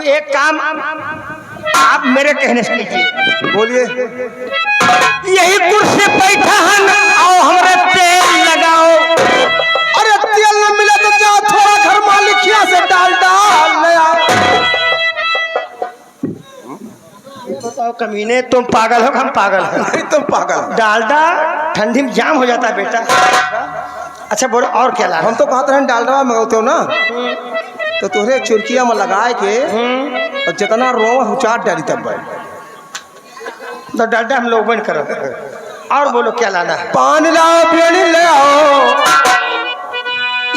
अब एक काम आप मेरे कहने से कीजिए। बोलिए। यही कुर्सी बैठा है ना, आओ हमारे तेल लगाओ। अरे तेल न मिला तो जाओ थोड़ा घर मालिकिया से डालडा ले आओ। बताओ कमीने, तुम पागल हो हम पागल हैं? नहीं तुम पागल। डालडा ठंडी में जाम हो जाता है बेटा। अच्छा बोलो और क्या लाना? हम तो कहते हैं डालडा मंगाते हो ना, तो तुहरे चुरकिया में लगाए के और जितना रोवा हुचाट डाली तब तो डालडा हम लोग बंद करो। और बोलो क्या लाना है? पान लाओ बेनी ले आओ।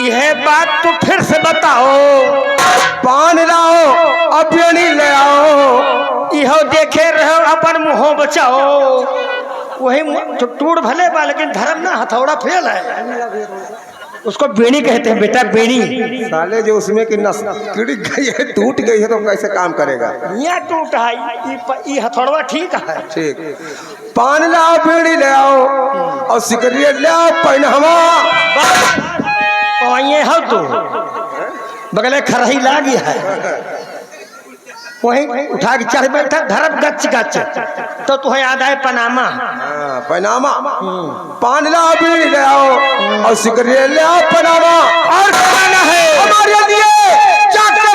यह बात तो फिर से बताओ। पान लाओ अब बेनी ले आओ। इहो देखे रहो अपन मुँह बचाओ। वही टूट भले बा लेकिन धर्म ना हथौड़ा फेल है। उसको बेणी कहते हैं बेटा, बेणी। साले जो उसमें की नस गिर गई है, टूट गई है, तो कैसे काम करेगा? यहाँ टूट है, ये हथौड़ा ठीक है। ठीक। पान लाओ बेड़ी ले आओ और सिकरिया ले आओ पहनवा। ये हो तो बगले खरही लागी है, वही उठा के चढ़ बैठा धरब गच गच तो तुम्हें याद आए पनामा। पनामा। पान लाओ बीड़ी ले आओ और सिकरिया ले आओ पनामा। और खाना है हमारे लिए चाकर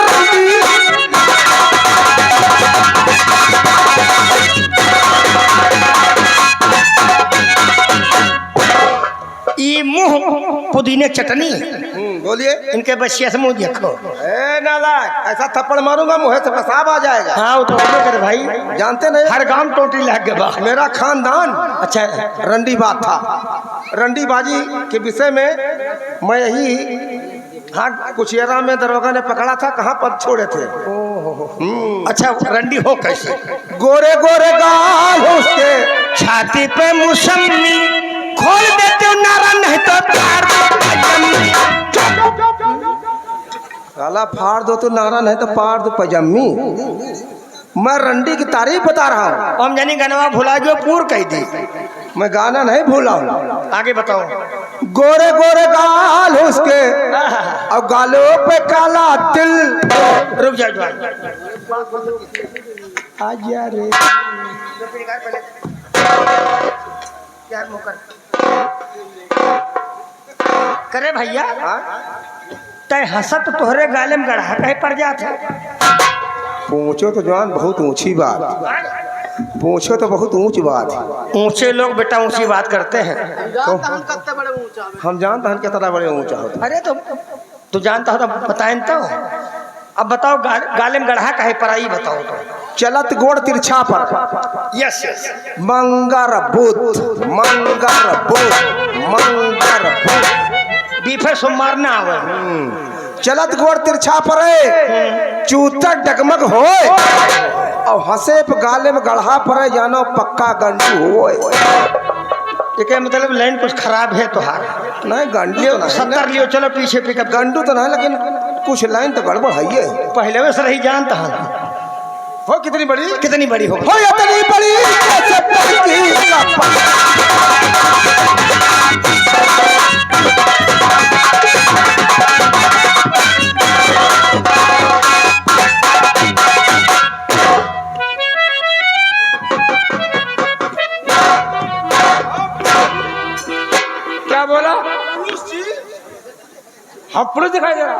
ये मुंह पुदीने चटनी। बोलिए। इनके बच्चे से मुंह देखो। ए नालायक, ऐसा थप्पड़ मारूंगा मुंह से पेशाब आ जाएगा। हाँ वो तो करे भाई, जानते नहीं हर गांव टोटी लग गया। मेरा खानदान अच्छा रंडी बात था। रंडी बाजी के विषय में मैं यही, हाँ कुचियरा में दरोगा ने पकड़ा था, कहाँ पद छोड़े थे। अच्छा रंडी हो कैसे? गोरे गोरे गाल उसके, छाती पे मुसम्मी खोल देते हो नारा नहीं तो फाड़ साला फाड़ दो तो नारा नहीं तो पार दो पजामी। मैं रंडी की तारीफ बता रहा हूँ। हम जानी गनवा भुला जो पूर कह दी। मैं गाना नहीं भूला हूँ। आगे बताओ। गोरे गोरे गाल उसके और गालों पे काला तिल। रुक जा जवान, आज यार करे भैया तय हंसत तोहरे गाले में गढ़ा कहीं पड़ जाता। पूछो तो जवान बहुत ऊंची बात, पूछो तो बहुत ऊंची बात। ऊंचे लोग बेटा ऊंची बात करते हैं। तो हम जानते हैं कितना बड़े ऊंचा होता। अरे तो जानता हो तो बताए तो। अब बताओ गाले में गढ़ा कहीं पर आई बताओ तो। चलत गोड़ तिरछा पर। Yes yes. मंगर बुध मंगर बुध मंगर बुध बीफे सोमवार ना आवे। चलत गोड़ तिरछा पर चूतर डगमग होए और हंसे पे गाले में गढ़ा पर जानो पक्का गंडू होए। ये मतलब लाइन कुछ खराब है तो हार नहीं गंडू तो नहीं, 70 लियो चलो पीछे पिकअप। गंडू तो नहीं लेकिन कुछ लाइन तो गड़बड़ है ये। पहले वैसे रही जानता है हो कितनी बड़ी हो इतनी बड़ी क्या बोला? हम पुरुष दिखाई दे रहा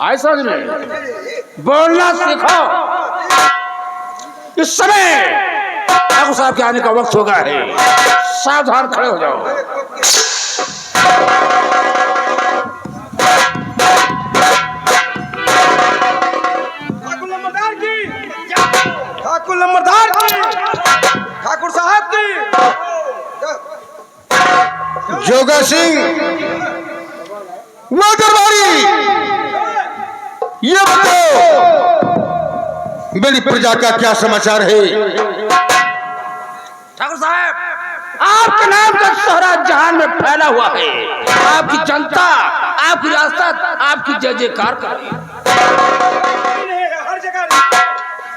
ऐसा नहीं बोलना सीखो। इस समय ठाकुर साहब के आने का वक्त हो गया है, सावधान खड़े हो जाओ। ठाकुर नंबरदार ठाकुर साहब की जोगा सिंह वो दरबारी, ये बताओ मेरी प्रजा का क्या समाचार है? ठाकुर साहब आपके नाम का सारा जहान में फैला हुआ है। आपकी जनता, आपकी रियासत, आपकी जय जयकार कर रही है। हर जगह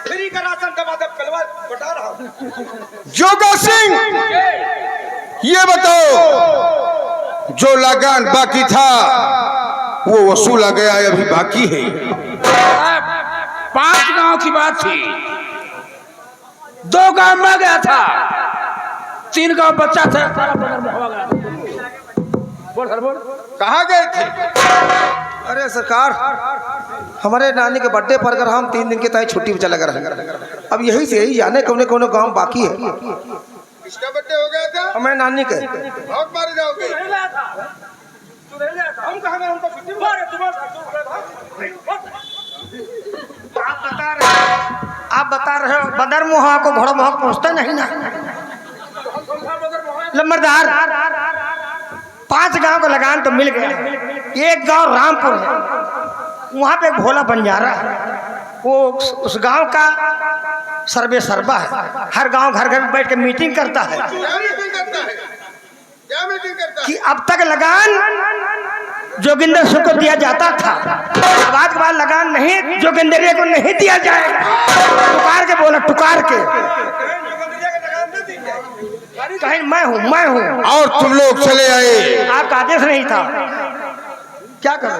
फ्री का राशन का मतलब कलवा बता रहा हूं। जोगा सिंह ये बताओ जो लगान बाकी था वो वसूला गया है, अभी बाकी है? 5 गांव की बात थी, 2 गांव में गया था, 3 गांव बच्चा था। बोल सर बोल। कहाँ गए थे? अरे सरकार, हमारे नानी के बर्थडे पर अगर हम 3 दिन के तय छुट्टी पे चला गए, अब यही से यही जाने कौन कौन गांव बाकी है। किसका बर्थडे हो गया था? हमारे नानी के। बहुत मारे जाओगे। हम कहाँ गए? हमको छुट्टी मिला है, आप बता रहे हो बदर मुहा को घोड़ा मुहा पहुंचता नहीं ना। लंबरदार 5 गांव का लगान तो मिल गया। एक गांव रामपुर है, वहां पे एक भोला बंजारा है, वो उस गांव का सर्वे सर्वा है। हर गांव घर घर में बैठ के मीटिंग करता है कि अब तक लगान जोगिंदर सिंह को दिया जाता था, बाद के बाद लगान नहीं, जोगिंदर को नहीं दिया जाएगा। टुकार के बोला, टुकार के कहीं मैं हूँ और तुम लोग चले आए। आपका आदेश नहीं था, क्या करो?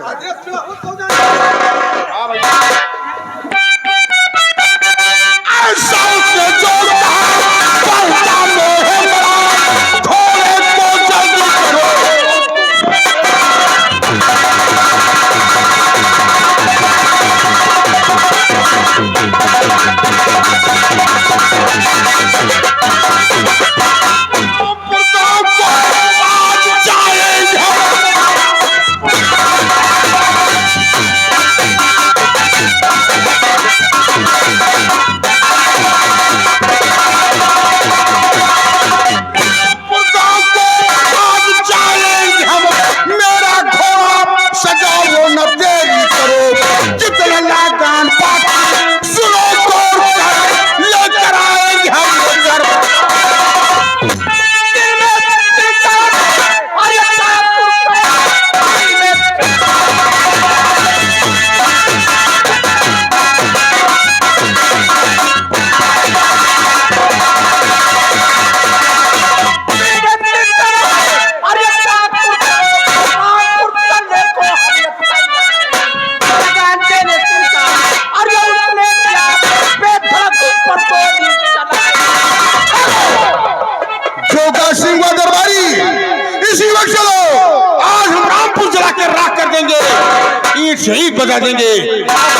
शहीद बजा देंगे।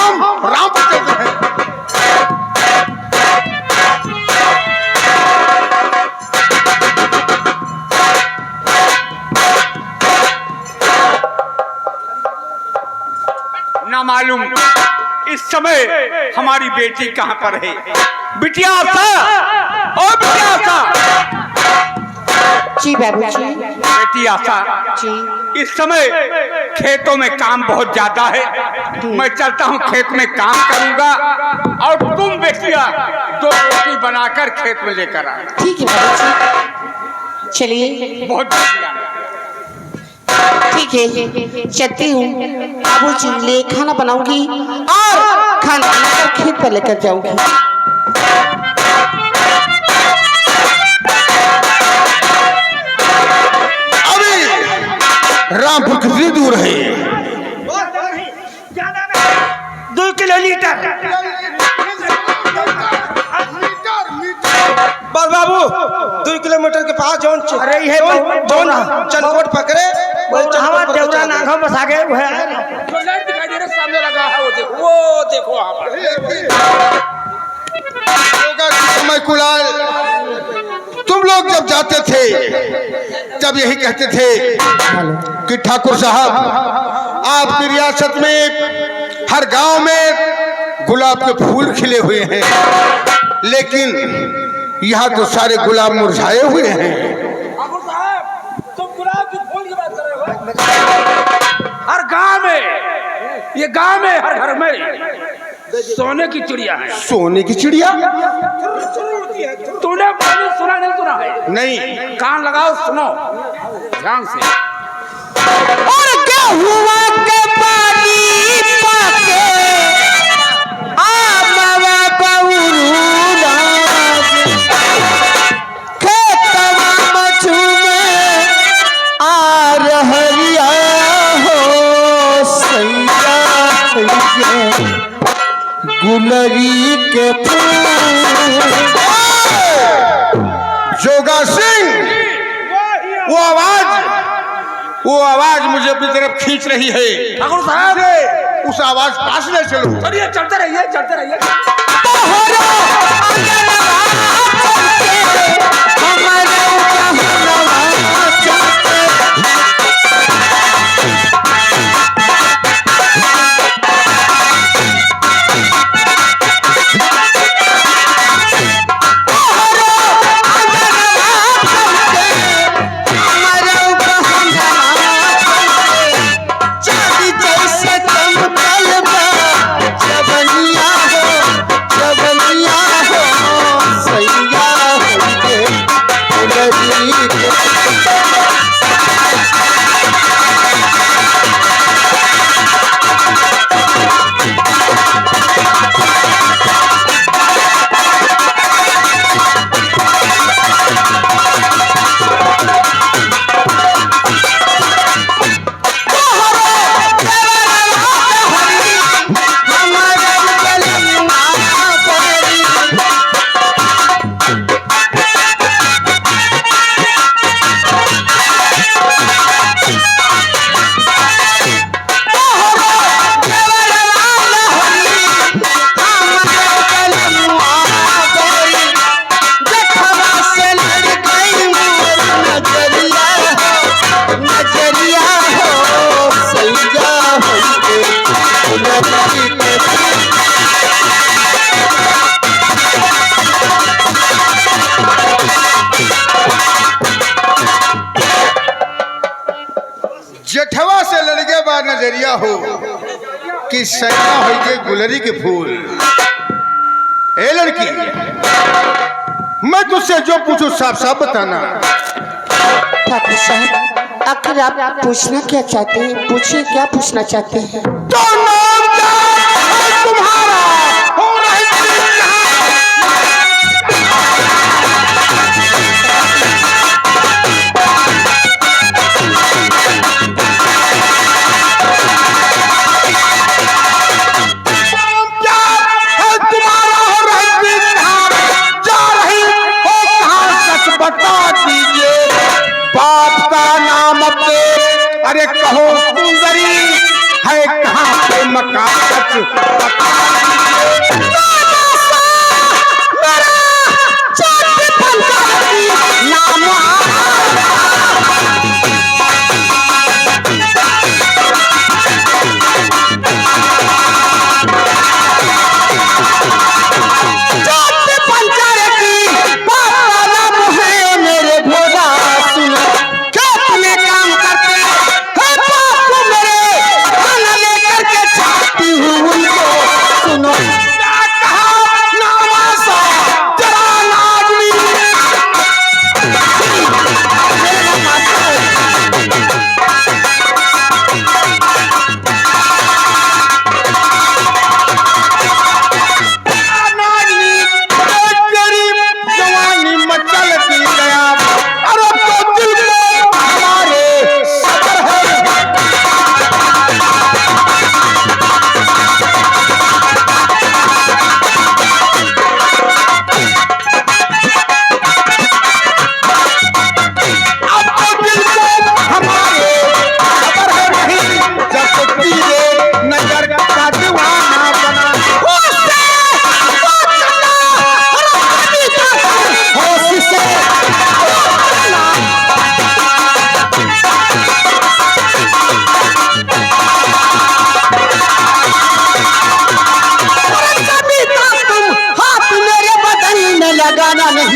हम रामपुर चलते हैं। ना मालूम इस समय हमारी बेटी कहाँ पर है। बिटिया आशा, ओ बिटिया आशा। जी बाबूजी। बेटी आशा जी। इस समय खेतों में काम बहुत ज्यादा है, मैं चलता हूँ खेत में काम करूंगा और तुम बेटिया 2 रोटी बनाकर खेत में लेकर आ। ठीक है बाबूजी, चलिए। बहुत ठीक है, चलती हूँ बाबूजी, ले खाना बनाऊंगी और खाना बनाकर खेत पर लेकर जाऊंगी। रामपुर कितनी दूर है? 2 किलोमीटर। बस बाबू 2 किलोमीटर के पास जौन अरे ये चनकोट पकड़े हमारा देवरा नाखों बस आ गए। जो लाइट दिखाई दे रहा सामने लगा है, वो देखो वहां पर। समय कुलाल, तुम लोग जब जाते थे तब यही कहते थे कि ठाकुर साहब आपकी रियासत में हर गांव में गुलाब के फूल खिले हुए हैं, लेकिन यहाँ तो सारे गुलाब मुरझाए हुए हैं। तुम गुलाब के फूल की बात कर रहे हो? हर गांव में, ये गांव में हर घर में सोने की चिड़िया है। सोने की चिड़िया? तूने पहले सुना नहीं? सुना है? नहीं। कान लगाओ, सुनो ध्यान से। और क्या हुआ के पानी पाके आमवा बउरुना खेतवा मछुमे की तरफ खींच रही है। ठाकुर साहब उस आवाज पास ले चलो। चलिए चलते रहिए चलते रहिए। जेठवा से लड़के बा नजरिया हो कि सैया हो के गुलरी के फूल। ए लड़की, मैं तुझसे जो पूछूं साफ साफ बताना। ठाकुर साहब, आखिर आप पूछना क्या चाहते हैं? पूछिए, क्या पूछना चाहते हैं? तो नाम क्या है तुम्हारा? हो रही अरे कहो सुंदरी है कहाँ पे मकान? लगाना नहीं